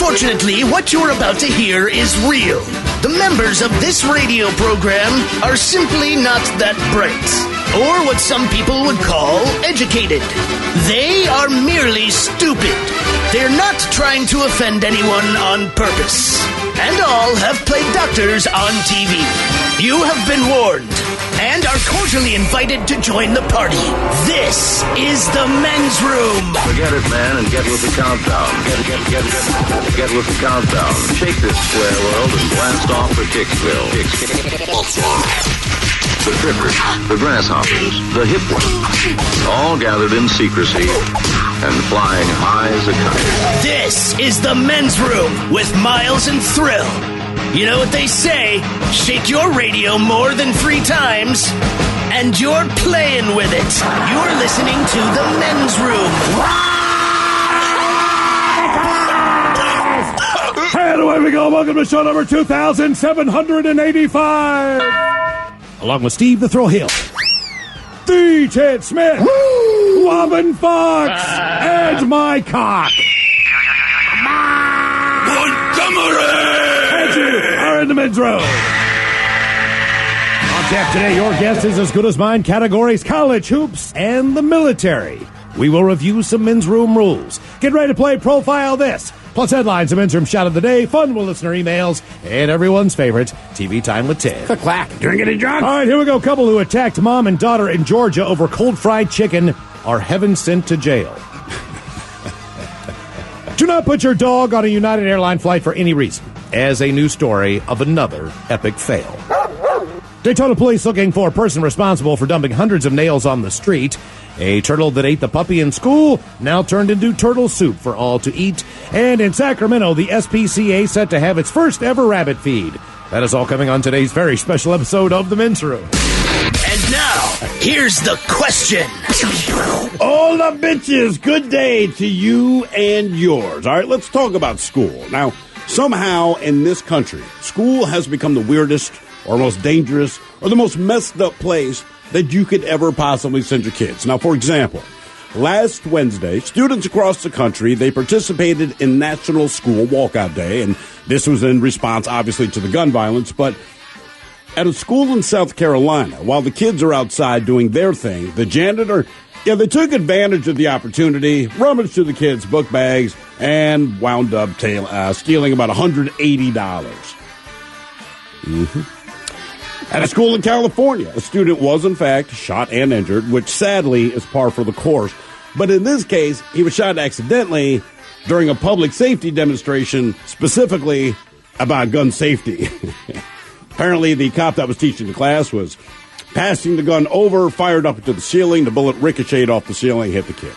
Unfortunately, what you're about to hear is real. The members of this radio program are simply not that bright, or what some people would call educated. They are merely stupid. They're not trying to offend anyone on purpose. And all have played doctors on TV. You have been warned and are cordially invited to join the party. This is the men's room. Forget it, man, and get with the countdown. Get with the countdown. Shake this square world and blast off for Kicksville. The trippers, the grasshoppers, the hip ones, all gathered in secrecy and flying high as a kite. This is the men's room with Miles and Thrill. You know what they say, shake your radio more than 3 times, and you're playing with it. You're listening to the men's room. And away we go. Welcome to show number 2785. Along with Steve the Thrill Hill, the Ted Smith, Robin Fox, and my cock. And you are in the men's room. On tap today, your guest is as good as mine. Categories: college, hoops, and the military. We will review some men's room rules. Get ready to play Profile This. Plus headlines, a men's room shot of the day, fun with listener emails, and everyone's favorite, TV Time with Ted. Clack. Drinking and drunk. All right, here we go. Couple who attacked mom and daughter in Georgia over cold fried chicken are heaven sent to jail. Do not put your dog on a United Airlines flight for any reason, as a new story of another epic fail. Daytona police looking for a person responsible for dumping hundreds of nails on the street. A turtle that ate the puppy in school now turned into turtle soup for all to eat. And in Sacramento, the SPCA set to have its first ever rabbit feed. That is all coming on today's very special episode of The Men's Room. And now, here's the question. Hola, bitches. Good day to you and yours. All right, let's talk about school. Now, somehow in this country, school has become the weirdest or most dangerous or the most messed up place that you could ever possibly send your kids. Now, for example, last Wednesday, students across the country, they participated in National School Walkout Day, and this was in response, obviously, to the gun violence. But at a school in South Carolina, while the kids are outside doing their thing, the janitor, they took advantage of the opportunity, rummaged through the kids' book bags, and wound up stealing about $180. At a school in California, a student was, in fact, shot and injured, which sadly is par for the course. But in this case, he was shot accidentally during a public safety demonstration, specifically about gun safety. Apparently, the cop that was teaching the class was passing the gun over, fired up into the ceiling. The bullet ricocheted off the ceiling, hit the kid.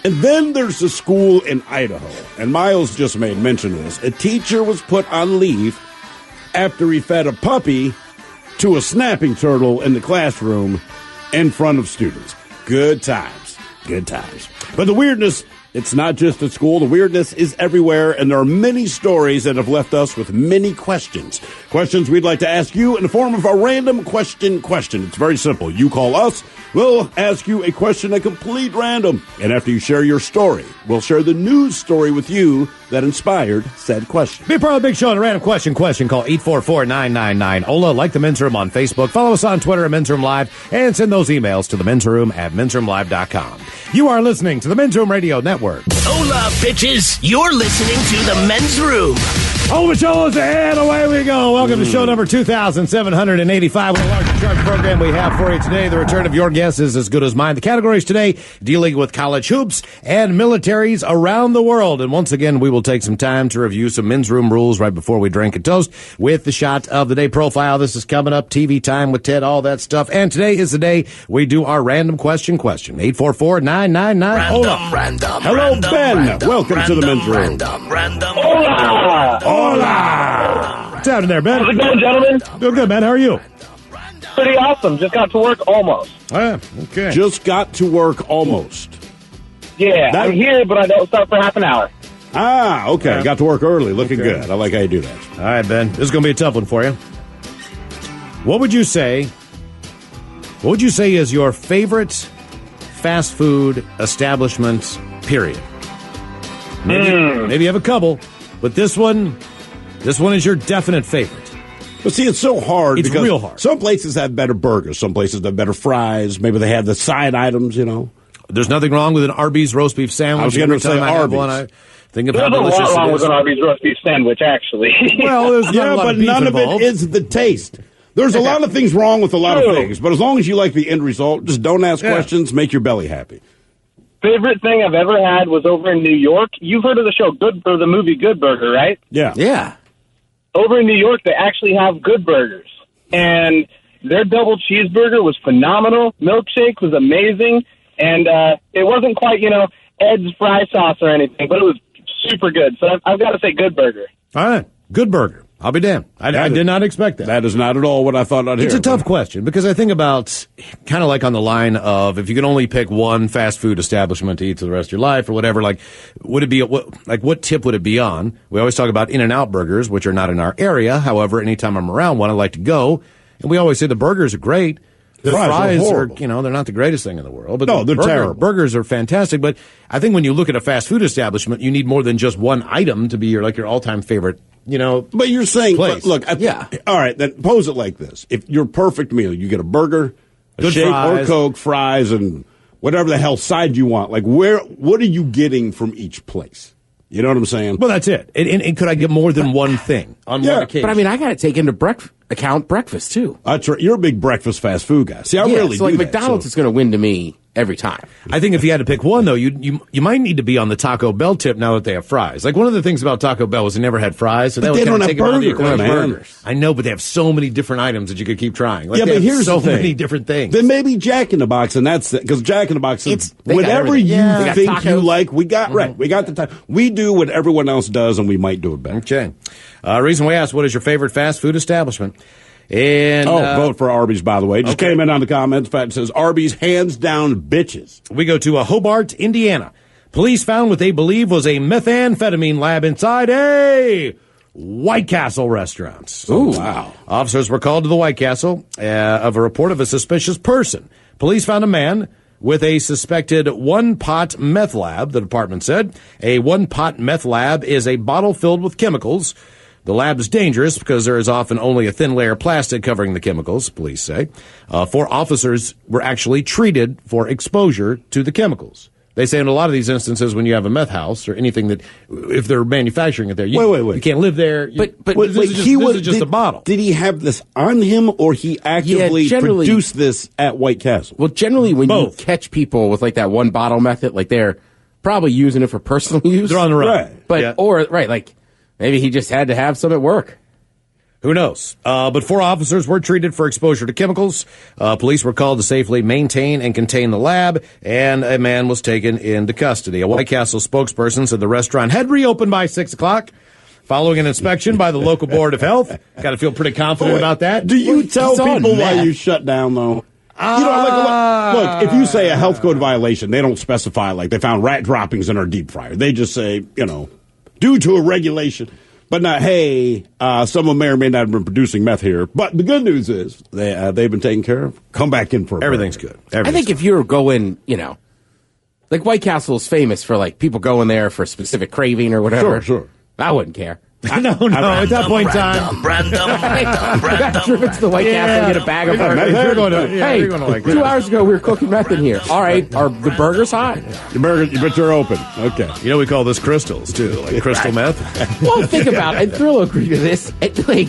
And then there's a school in Idaho, and Miles just made mention of this. A teacher was put on leave after he fed a puppy to a snapping turtle in the classroom in front of students. Good times. Good times. But the weirdness, it's not just at school. The weirdness is everywhere, and there are many stories that have left us with many questions. Questions we'd like to ask you in the form of a random question. It's very simple. You call us, we'll ask you a question at complete random. And after you share your story, we'll share the news story with you that inspired said question. Be a part of the big show and a random question. Call 844-999-OLA. Like The Men's Room on Facebook. Follow us on Twitter at Men's Room Live. And send those emails to themensroom@mensroomlive.com. You are listening to the Men's Room Radio Network. Hola, bitches. You're listening to the men's room. Oh, the show is ahead. Away we go. Welcome to show number 2785. With a large charge program we have for you today. The return of your guest is as good as mine. The categories today dealing with college hoops and militaries around the world. And once again, we will take some time to review some men's room rules right before we drink and toast with the shot of the day profile. This is coming up. TV Time with Ted, all that stuff. And today is the day we do our random question. 844-999. Random. Hello, Ben. Welcome to the men's room. Random. Hola! What's happening there, Ben? How's it going, gentlemen? Doing good, man. How are you? Pretty awesome. Just got to work almost. Okay. Just got to work almost. Yeah, I'm here, but I don't start for half an hour. Ah, okay. Got to work early. Looking good. I like how you do that. All right, Ben. This is going to be a tough one for you. What would you say is your favorite fast food establishment, period? Maybe you have a couple, But this one is your definite favorite. But see, it's so hard. It's because real hard. Some places have better burgers. Some places have better fries. Maybe they have the side items, There's nothing wrong with an Arby's roast beef sandwich. I was going to say Arby's. I think of There's how a delicious lot wrong it with is. an Arby's roast beef sandwich, actually. Well, there's not a lot but of beef none involved. of it is the taste. There's a lot of things wrong with a lot of True. things, but as long as you like the end result, just don't ask questions, make your belly happy. Favorite thing I've ever had was over in New York. You've heard of the show or the movie Good Burger, right? Yeah. Yeah. Over in New York, they actually have Good Burgers. And their double cheeseburger was phenomenal. Milkshake was amazing. And it wasn't quite, Ed's fry sauce or anything, but it was super good. So I've got to say Good Burger. All right. Good burger. I'll be damned. I did not expect that. That is not at all what I thought I'd hear. It's a tough question because I think about kind of like on the line of if you could only pick one fast food establishment to eat for the rest of your life or whatever, like would it be what tip would it be on? We always talk about In-N-Out burgers, which are not in our area. However, anytime I'm around one, I like to go, and we always say the burgers are great. The fries are, they're not the greatest thing in the world. But no, they're terrible. Burgers are fantastic. But I think when you look at a fast food establishment, you need more than just one item to be your all-time favorite, But you're saying, place. look, all right, then pose it like this. If your perfect meal, you get a burger, a Good shake fries. or Coke, fries, and whatever the hell side you want. Like, what are you getting from each place? You know what I'm saying? Well, that's it. And could I get more than one thing on one occasion? But I got to take into account breakfast too. That's right. You're a big breakfast fast food guy. See, I really so do that, McDonald's is going to win to me every time. I think if you had to pick one, though, you might need to be on the Taco Bell tip now that they have fries. Like, one of the things about Taco Bell was they never had fries. So But that they would don't kinda have take it out of the burgers, equation. man. I know, but they have so many different items that you could keep trying. Like, yeah, they but have here's so the thing. many different things. Then maybe Jack in the Box, and that's because Jack in the Box is They got whatever everything. you Yeah. They got think you tacos. like. We got right. We got the time. We do what everyone else does, and we might do it better. Okay. Reason we asked, what is your favorite fast food establishment? And vote for Arby's, by the way. Just came in on the comments. In fact, it says Arby's hands down bitches. we go to Hobart, Indiana. Police found what they believe was a methamphetamine lab inside a White Castle restaurant. Ooh. Wow. Officers were called to the White Castle of a report of a suspicious person. Police found a man with a suspected one-pot meth lab, the department said. A one-pot meth lab is a bottle filled with chemicals. The lab is dangerous because there is often only a thin layer of plastic covering the chemicals, police say. 4 officers were actually treated for exposure to the chemicals. They say in a lot of these instances when you have a meth house or anything that, if they're manufacturing it there, you, Wait. you can't live there. But this is just a bottle. Did he have this on him, or he actively generally- produced this at White Castle? Well, generally when Both. you catch people with like that one bottle method, like they're probably using it for personal use. They're on the run. Right. But like maybe he just had to have some at work. Who knows? But 4 officers were treated for exposure to chemicals. Police were called to safely maintain and contain the lab, and a man was taken into custody. A White Castle spokesperson said the restaurant had reopened by 6 o'clock. Following an inspection by the local board of health. Got to feel pretty confident about that. Do you tell he's on people why meth. you shut down, though? Look, if you say a health code violation, they don't specify, like, they found rat droppings in our deep fryer. They just say, due to a regulation. But not, hey, someone may or may not have been producing meth here. But the good news is they've been taken care of. Come back in for a Everything's break. good. I think if you're going, like White Castle is famous for like people going there for a specific craving or whatever. Sure. I wouldn't care. No. At that point in time. Got driven to the White Castle and get a bag of burgers. You're going to, Hey, you're going to like 2 hours ago we were cooking meth in here. All right, are the burgers hot? But you're open. Okay. We call this crystals, too, like crystal meth. Well, think about it. And Thrill will agree to this. Like,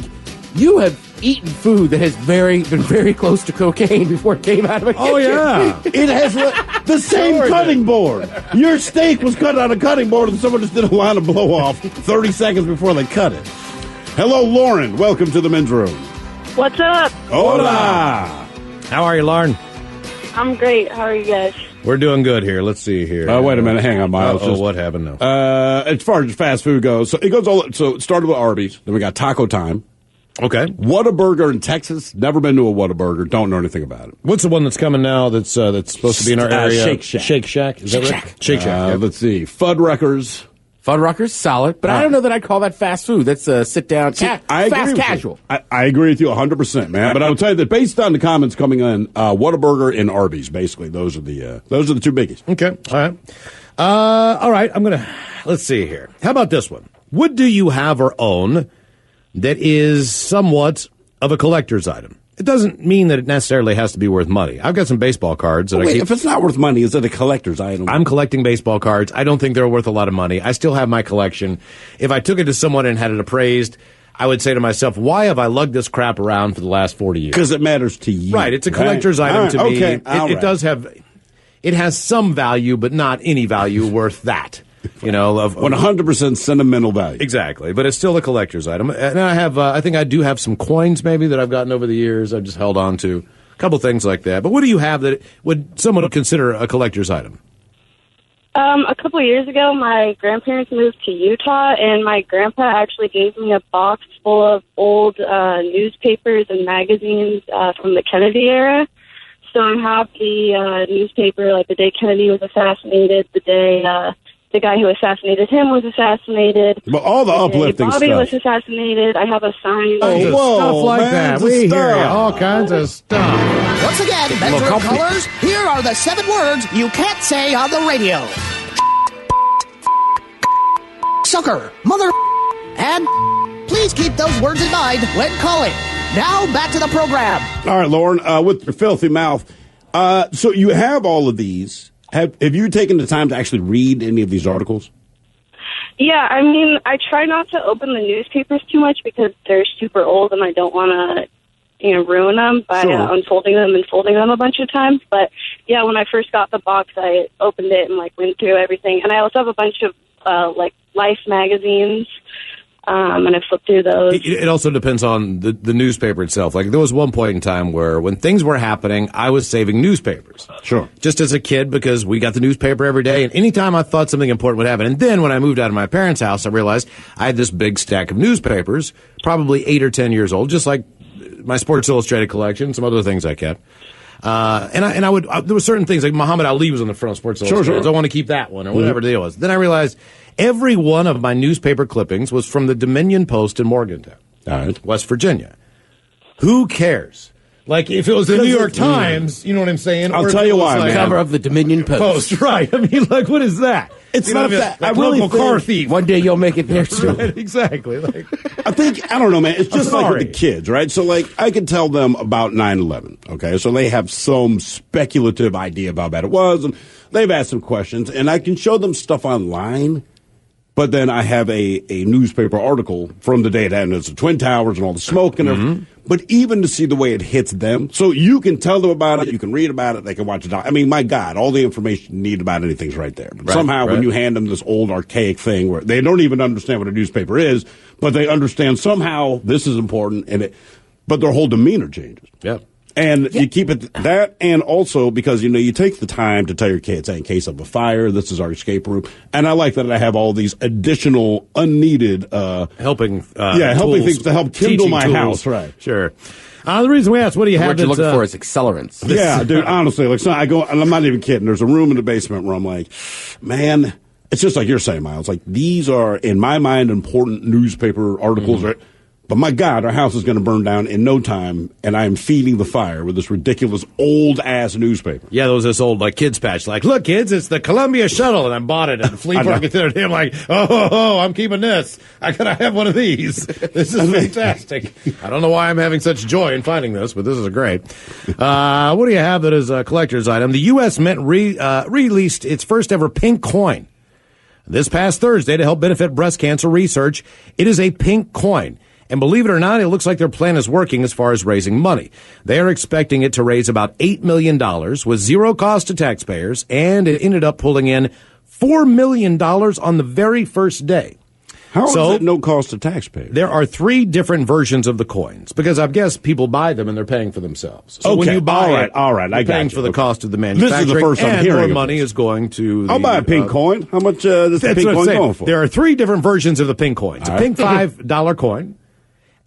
you have eaten food that has been very close to cocaine before it came out of a kitchen. Oh, yeah. It has the same cutting board. Your steak was cut on a cutting board, and someone just did a line of blow off 30 seconds before they cut it. Hello, Lauren. Welcome to the men's room. What's up? Hola. How are you, Lauren? I'm great. How are you guys? We're doing good here. Let's see here. Wait a minute. Hang on, Miles. What happened now? As far as fast food goes, so it started with Arby's. Then we got Taco Time. Okay. Whataburger in Texas. Never been to a Whataburger. Don't know anything about it. What's the one that's coming now that's supposed to be in our area? Shake Shack. Shake Shack. Is that right? Shake Shack. Yeah. Let's see. Fuddruckers. Fuddruckers, solid. But I don't know that I'd call that fast food. That's sit down, I agree fast with casual. You. I agree with you 100%, man. But I will tell you that based on the comments coming in, Whataburger and Arby's, basically, those are the 2 biggies. Okay. All right. All right. Let's see here. How about this one? What do you have or own that is somewhat of a collector's item? It doesn't mean that it necessarily has to be worth money. I've got some baseball cards that if it's not worth money, is it a collector's item? I'm collecting baseball cards. I don't think they're worth a lot of money. I still have my collection. If I took it to someone and had it appraised, I would say to myself, why have I lugged this crap around for the last 40 years? Because it matters to you. Right. It's a collector's item to me. Okay. It does have, it has some value, but not any value worth that. You know, of 100% sentimental value. Exactly, but it's still a collector's item. And I have, I think I do have some coins maybe that I've gotten over the years. I've just held on to a couple things like that. But what do you have that would someone consider a collector's item? A couple of years ago, my grandparents moved to Utah, and my grandpa actually gave me a box full of old newspapers and magazines from the Kennedy era. So I have the newspaper, like the day Kennedy was assassinated, the day the guy who assassinated him was assassinated. But all the uplifting Bobby stuff. was assassinated. I have a sign. Stuff like that. We hear you. All kinds of stuff. Once again, bedroom colors, here are the 7 words you can't say on the radio. Sucker, mother, and please keep those words in mind when calling. Now, back to the program. All right, Lauren, with your filthy mouth. So you have all of these. Have you taken the time to actually read any of these articles? Yeah, I mean, I try not to open the newspapers too much because they're super old and I don't want to, ruin them by unfolding them and folding them a bunch of times. But yeah, when I first got the box, I opened it and went through everything. And I also have a bunch of Life magazines. And I flipped through those. It also depends on the newspaper itself. Like, there was one point in time where when things were happening, I was saving newspapers. Sure. Just as a kid, because we got the newspaper every day, and anytime I thought something important would happen. And then when I moved out of my parents' house, I realized I had this big stack of newspapers, probably 8 or 10 years old, just like my Sports Illustrated collection, some other things I kept. And I would, there were certain things, like Muhammad Ali was on the front of Sports Illustrated. So I want to keep that one, or whatever the deal was. Then I realized every one of my newspaper clippings was from the Dominion Post in Morgantown, West Virginia. Who cares? Like, if it was the New York Times, you know what I'm saying? I'll tell you why, man. Cover of the Dominion Post. Right. I mean, like, what is that? It's not that. Like I really local car thief. One day you'll make it there too. Right, exactly. Like, I don't know, man. It's just like with the kids, right? So, I could tell them about 9/11, okay? So they have some speculative idea about how bad it was, and they've asked some questions, and I can show them stuff online, but then I have a newspaper article from the day that, and it's the Twin Towers and all the smoke and everything. But even to see the way it hits them, so you can tell them about it, you can read about it, they can watch it. I mean, my God, all the information you need about anything's right there. But somehow when you hand them this old archaic thing where they don't even understand what a newspaper is, but they understand somehow this is important, but their whole demeanor changes. Yeah. And you keep it that, and also because, you take the time to tell your kids, hey, in case of a fire, this is our escape room. And I like that I have all these additional, unneeded, helping things to help kindle my house. Right. Sure. The reason we asked, what do you have? What you're looking for is accelerants. Yeah, dude, honestly, so I go, and I'm not even kidding. There's a room in the basement where I'm like, man, it's just like you're saying, Miles. Like, these are, in my mind, important newspaper articles, right? But my God, our house is going to burn down in no time, and I am feeding the fire with this ridiculous old-ass newspaper. Yeah, there was this old kids patch. Like, look, kids, it's the Columbia Shuttle, and I bought it at the flea market there. And I'm like, I'm keeping this. I gotta have one of these. This is fantastic. I don't know why I'm having such joy in finding this, but this is great. What do you have that is a collector's item? The U.S. Mint released its first ever pink coin this past Thursday to help benefit breast cancer research. It is a pink coin. And believe it or not, it looks like their plan is working as far as raising money. They are expecting it to raise about $8 million with zero cost to taxpayers, and it ended up pulling in $4 million on the very first day. How is it no cost to taxpayers? There are 3 different versions of the coins, because I guess people buy them and they're paying for themselves. So when you buy all right, I got paying you. for the cost of the manufacturing. This is the first I'm and hearing more of money this. is going to I'll buy a pink coin. How much is the pink coin going for? There are 3 different versions of the pink coin. It's a pink $5 coin,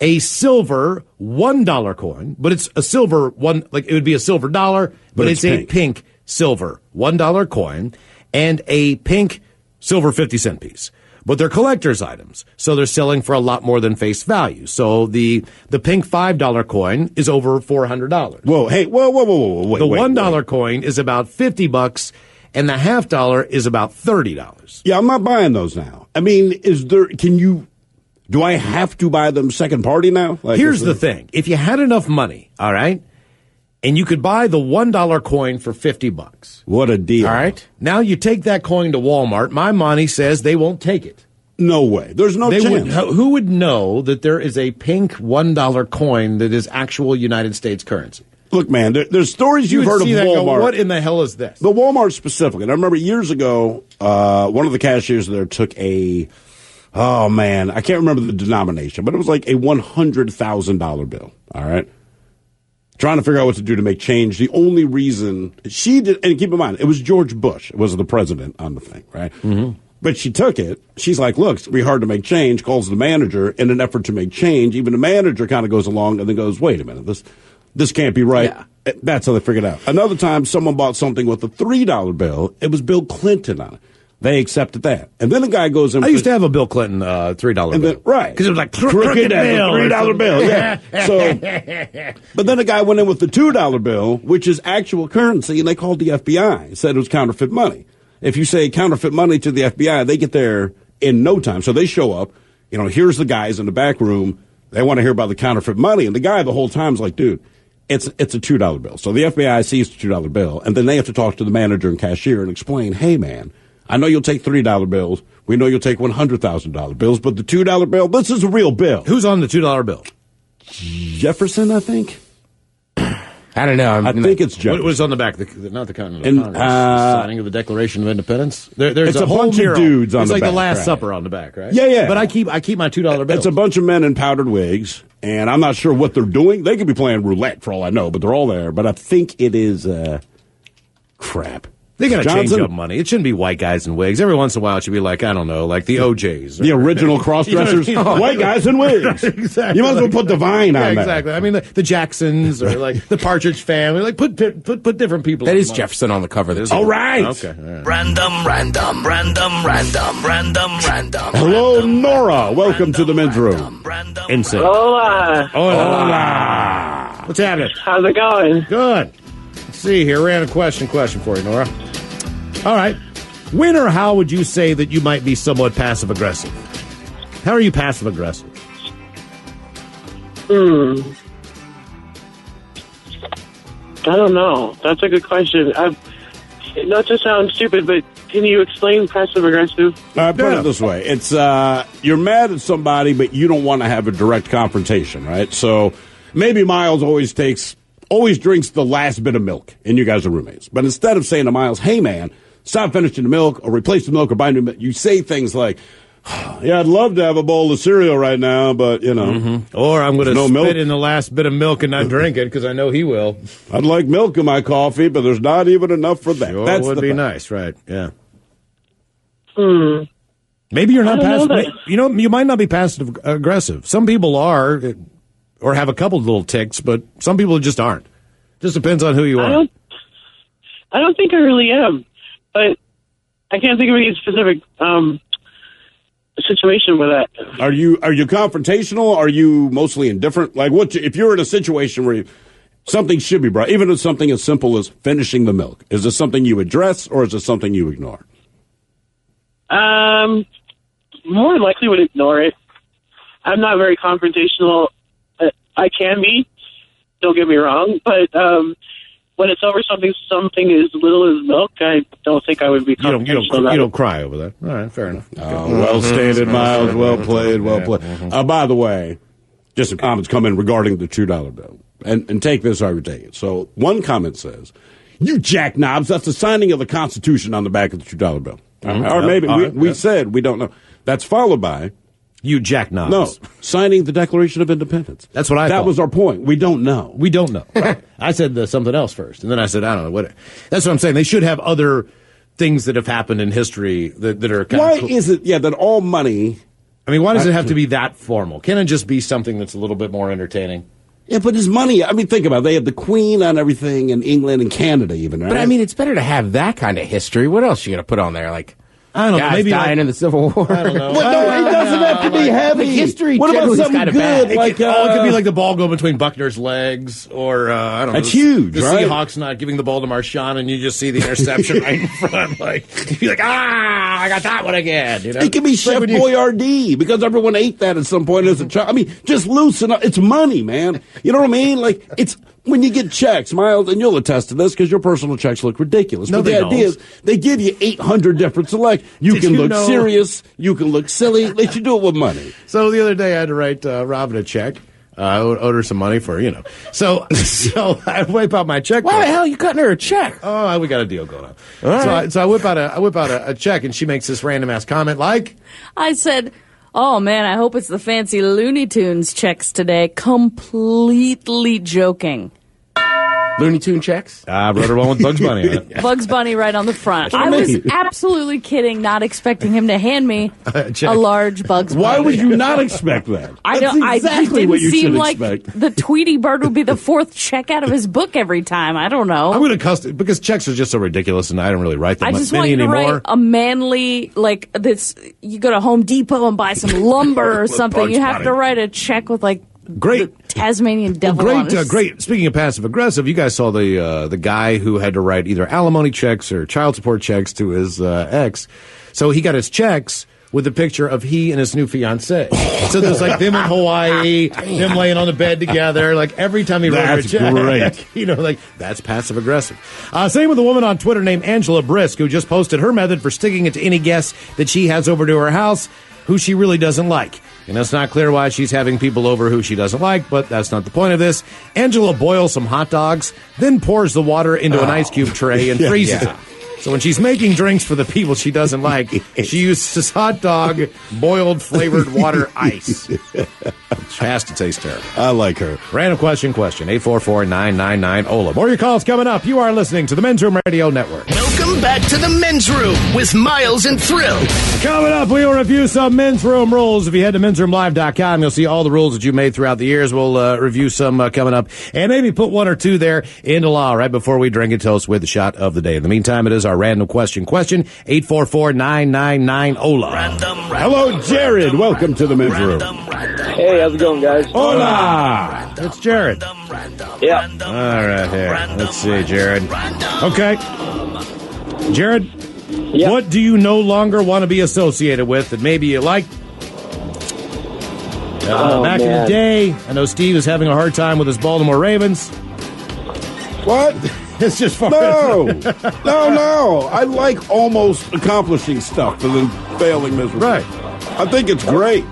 a silver $1 coin, but it's a silver one, like it would be a silver dollar, but it's a pink silver $1 coin, and a pink silver 50-cent piece. But they're collector's items, so they're selling for a lot more than face value. So the pink $5 coin is over $400. Whoa, hey, whoa, wait. The $1 coin is about $50, and the $half is about $30. Yeah, I'm not buying those now. I mean, do I have to buy them second party now? Like, here's the thing. If you had enough money, all right, and you could buy the $1 coin for $50. What a deal. All right. Now you take that coin to Walmart. My money says they won't take it. No way. There's no chance. Who would know that there is a pink $1 coin that is actual United States currency? Look, man, there's stories you've heard of Walmart. Go, what in the hell is this? The Walmart specifically. And I remember years ago, one of the cashiers there took oh, man, I can't remember the denomination, but it was like a $100,000 bill, all right? Trying to figure out what to do to make change. The only reason she did, and keep in mind, it was George Bush was the president on the thing, right? Mm-hmm. But she took it. She's like, look, it's going to be hard to make change, calls the manager in an effort to make change. Even the manager kind of goes along and then goes, wait a minute, this can't be right. Yeah. That's how they figured it out. Another time, someone bought something with a $3 bill. It was Bill Clinton on it. They accepted that. And then the guy goes in. I used to have a Bill Clinton $3 bill. Then, right. Because it was like crooked bill. $3 bill, yeah. But then the guy went in with the $2 bill, which is actual currency, and they called the FBI. Said it was counterfeit money. If you say counterfeit money to the FBI, they get there in no time. So they show up. Here's the guys in the back room. They want to hear about the counterfeit money. And the guy the whole time is like, dude, it's a $2 bill. So the FBI sees the $2 bill, and then they have to talk to the manager and cashier and explain, hey, man, I know you'll take $3 bills. We know you'll take $100,000 bills, but the $2 bill, this is a real bill. Who's on the $2 bill? Jefferson, I think. I don't know. I think it's Jefferson. What was on the back? Not the Continental Congress. The signing of the Declaration of Independence. There's a whole bunch mural. of dudes on it's the back. It's like the Last right. Supper on the back, right? Yeah. But I keep my $2 bills. It's a bunch of men in powdered wigs, and I'm not sure what they're doing. They could be playing roulette for all I know, but they're all there. But I think it is crap. They got to change up money. It shouldn't be white guys in wigs. Every once in a while, it should be like, I don't know, like the OJs. The original cross-dressers. White guys in wigs. Exactly. You might as well put Divine on there. Exactly. I mean, the Jacksons or like the Partridge Family. Like, put different people. That is Jefferson on the cover. All right. Okay. Right. Random. Hello, Nora. Welcome to the men's room. Insane. Hola. Hola. What's happening? How's it going? Good. Let's see here. We had a question for you, Nora. All right. When or how would you say that you might be somewhat passive-aggressive? How are you passive-aggressive? I don't know. That's a good question. Not to sound stupid, but can you explain passive-aggressive? Put it this way. It's you're mad at somebody, but you don't want to have a direct confrontation, right? So maybe Miles always drinks the last bit of milk, and you guys are roommates. But instead of saying to Miles, hey, man, stop finishing the milk or replace the milk or buy new milk, you say things like, yeah, I'd love to have a bowl of cereal right now, but, Or I'm going to spit milk in the last bit of milk and not drink it because I know he will. I'd like milk in my coffee, but there's not even enough for that. Sure That would be nice, right? Yeah. Maybe you're not passive. You might not be passive aggressive. Some people are, or have a couple little ticks, but some people just aren't. Just depends on who you are. I don't think I really am, but I can't think of any specific situation with that. Are you confrontational? Are you mostly indifferent? Like, if you're in a situation where something should be brought, even if something as simple as finishing the milk, is this something you address or is it something you ignore? More likely would ignore it. I'm not very confrontational. I can be. Don't get me wrong, but when it's over something as little as milk, I don't think I would be confrontational. You don't cry over that. All right, fair enough. Well stated, Miles. Well played. Well played. By the way, just some comments come in regarding the $2 bill, and take this how you take it. So one comment says, "You jackknobs! That's the signing of the Constitution on the back of the $2 bill." Or maybe we said we don't know. That's followed by. You jackknobs. No, signing the Declaration of Independence. That's what I thought. That was our point. We don't know. We don't know. Right. I said something else first, and then I said, I don't know. That's what I'm saying. They should have other things that have happened in history that are kind Why of cool. is it, that all money... I mean, why does it have to be that formal? Can't it just be something that's a little bit more entertaining? Yeah, but it's money. I mean, think about it. They have the Queen on everything in England and Canada even, right? But, I mean, it's better to have that kind of history. What else you going to put on there? Like... I don't know. Guys Maybe dying in the Civil War. I don't know. Well, no, it doesn't have to be heavy. The history what about generally is something kinda good? bad. Like, it could be like the ball going between Buckner's legs, or I don't know. That's huge, The right? Seahawks not giving the ball to Marshawn, and you just see the interception right in front. Like you'd be like, I got that one again. You know? It could be Chef Boyardee because everyone ate that at some point as a child. I mean, just loosen up. It's money, man. You know what I mean? Like, it's when you get checks, Miles, and you'll attest to this because your personal checks look ridiculous. No, but the idea is they give you 800 different select. You can look serious. You can look silly. They should do it with money. So the other day I had to write Robin a check. I owed her some money for, So I whip out my check. Why the hell are you cutting her a check? Oh, we got a deal going on. Right. So I whip out a check, and she makes this random ass comment like, I said, oh man, I hope it's the fancy Looney Tunes checks today. Completely joking. Looney Tune checks? I wrote her one with Bugs Bunny on it. Bugs Bunny right on the front. I what I was mean. absolutely kidding, not expecting him to hand me check. a large Bugs Bunny. Why would you not expect that? I That's don't. exactly it didn't what you seem should like expect. the Tweety Bird would be the fourth check out of his book every time. I don't know. I'm going to custom because checks are just so ridiculous, and I don't really write them I just want many you to anymore. write a manly, like this. You go to Home Depot and buy some lumber or something. Bugs You have Bunny. to write a check with like Great. the Tasmanian devil on it. Great. Speaking of passive aggressive, you guys saw the guy who had to write either alimony checks or child support checks to his ex. So he got his checks with a picture of he and his new fiancee. So there's like them in Hawaii, them laying on the bed together. Like every time he wrote her a That's check, great. like that's passive aggressive. Same with a woman on Twitter named Angela Brisk, who just posted her method for sticking it to any guest that she has over to her house who she really doesn't like. And it's not clear why she's having people over who she doesn't like, but that's not the point of this. Angela boils some hot dogs, then pours the water into an ice cube tray and freezes it. So when she's making drinks for the people she doesn't like, she uses hot dog, boiled flavored water ice. Which has to taste terrible. I like her. Random question, 844-999-OLA. More of your calls coming up. You are listening to the Men's Room Radio Network. Welcome back to the Men's Room with Miles and Thrill. Coming up, we will review some Men's Room rules. If you head to mensroomlive.com, you'll see all the rules that you made throughout the years. We'll review some coming up and maybe put one or two there into law right before we drink a toast with the shot of the day. In the meantime, it is our random question. 844-999-OLA. Hello, Jared. Welcome to the Men's Room. Hey, how's it going, guys? Hola. It's Jared. Yeah. All right, here. Let's see, Jared. Okay. Jared, what do you no longer want to be associated with that maybe you like? Back in the day, I know Steve is having a hard time with his Baltimore Ravens. What? It's just fun. No. I like almost accomplishing stuff and then failing miserably. Right. I think it's great.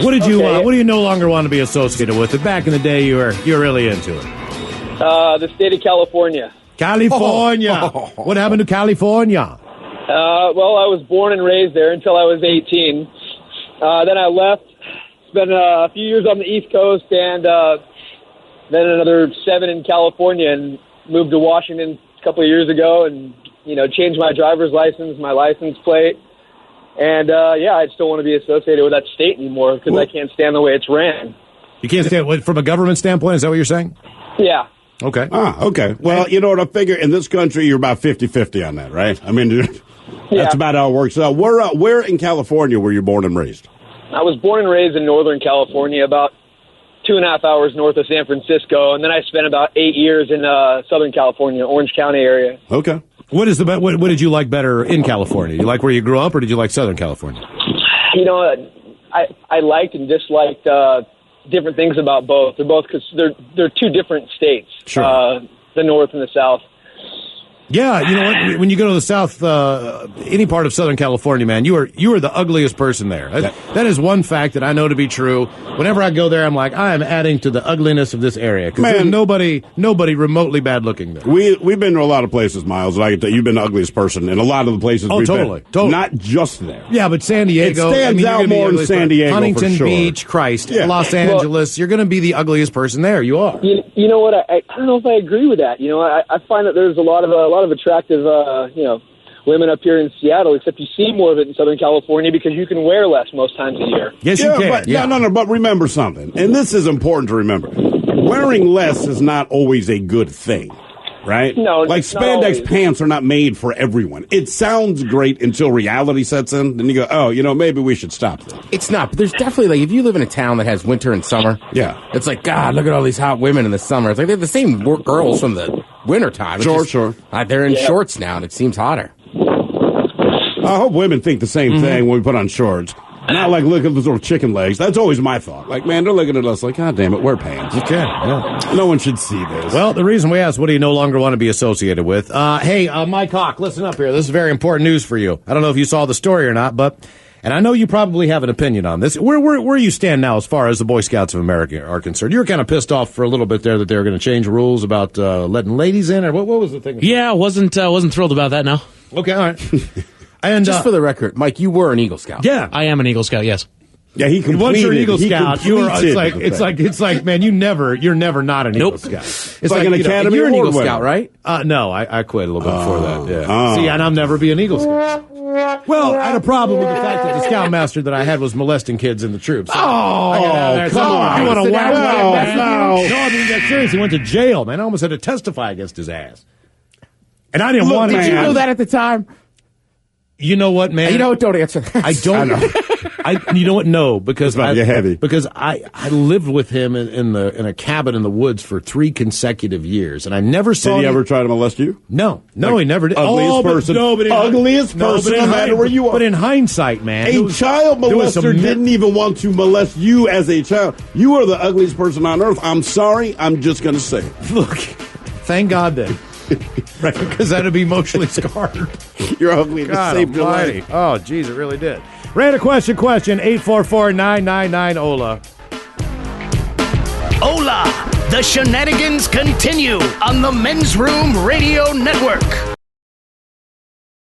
What did you? What do you no longer want to be associated with? That back in the day, you were really into it. The state of California. California. What happened to California? Well, I was born and raised there until I was 18. Then I left, spent a few years on the East Coast, and then another 7 in California, and moved to Washington a couple of years ago, and changed my driver's license, my license plate, and I just don't want to be associated with that state anymore because I can't stand the way it's ran. You can't stand from a government standpoint. Is that what you're saying? Yeah. Okay. Okay. Well, you know what? I figure in this country, you're about 50-50 on that, right? I mean, that's about how it works out. Where in California were you born and raised? I was born and raised in Northern California, about 2.5 hours north of San Francisco, and then I spent about 8 years in Southern California, Orange County area. Okay. What did you like better in California? You like where you grew up, or did you like Southern California? I liked and disliked different things about both. They're both because they're two different states. Sure. The North and the South. Yeah, you know what? When you go to the South, any part of Southern California, man, you are the ugliest person there. That is one fact that I know to be true. Whenever I go there, I'm like, I am adding to the ugliness of this area because there's nobody remotely bad looking there. We've been to a lot of places, Miles, and I can tell you've been the ugliest person in a lot of the places. Oh, we've totally, been. totally. Not just there. Yeah, but San Diego, it stands out more in San Diego, Huntington for sure. Beach, Christ, Yeah. Los Angeles. You're going to be the ugliest person there. You are. You know what? I don't know if I agree with that. I find that there's a lot of attractive women up here in Seattle, except you see more of it in Southern California because you can wear less most times of the year. Yes, you can. But, No, but remember something, and this is important to remember. Wearing less is not always a good thing. right? No, like it's not spandex always. pants are not made for everyone. It sounds great until reality sets in. Then you go, oh, maybe we should stop this. It's not, but there's definitely, like, if you live in a town that has winter and summer, Yeah. it's like, God, look at all these hot women in the summer. It's like they're the same girls from the winter time. It's Sure. They're in shorts now, and it seems hotter. I hope women think the same thing when we put on shorts. Not like, look at those little chicken legs. That's always my thought. Like, man, they're looking at us like, God damn it, wear pants. Okay, yeah. No one should see this. Well, the reason we asked, what do you no longer want to be associated with? Hey, Mike Hawk, listen up here. This is very important news for you. I don't know if you saw the story or not, but, and I know you probably have an opinion on this. Where you stand now as far as the Boy Scouts of America are concerned? You were kind of pissed off for a little bit there that they were going to change rules about letting ladies in, or what was the thing? Yeah, wasn't thrilled about that, no. Okay, all right. And Just for the record, Mike, you were an Eagle Scout. yeah. I am an Eagle Scout, yes. Yeah, he completed. Once you're an Eagle he Scout, completed it's like, man, you're never not an Eagle Nope. Scout. It's like an academy You're an Eagle award Scout, winner. right? No, I quit a little bit before that. Yeah. Oh. See, and I'll never be an Eagle Scout. Well, I had a problem with the fact that the scoutmaster that I had was molesting kids in the troops. So I got out of there. come on. You want to Sit whack down. that, man? No. No, I mean, that's serious. He went to jail, man. I almost had to testify against his ass. And I didn't want to. Did you know that at the time? You know what, man? You know what? Don't answer that. I don't know. You know what? No, because about to get heavy. Because I lived with him in a cabin in the woods for 3 consecutive years, and I never saw. Did he him- ever try to molest you? No, Like, he never did. ugliest person. Ugliest person, no matter where you are. But in hindsight, man, A child there was molester didn't even want to molest you as a child. You are the ugliest person on earth. I'm sorry. I'm just going to say it. Look, thank God then. Right, because that'd be emotionally scarred. You're ugly and it God saved your almighty. life. Oh, geez, it really did. Random question, 844-999-OLA. Hola! The shenanigans continue on the Men's Room Radio Network.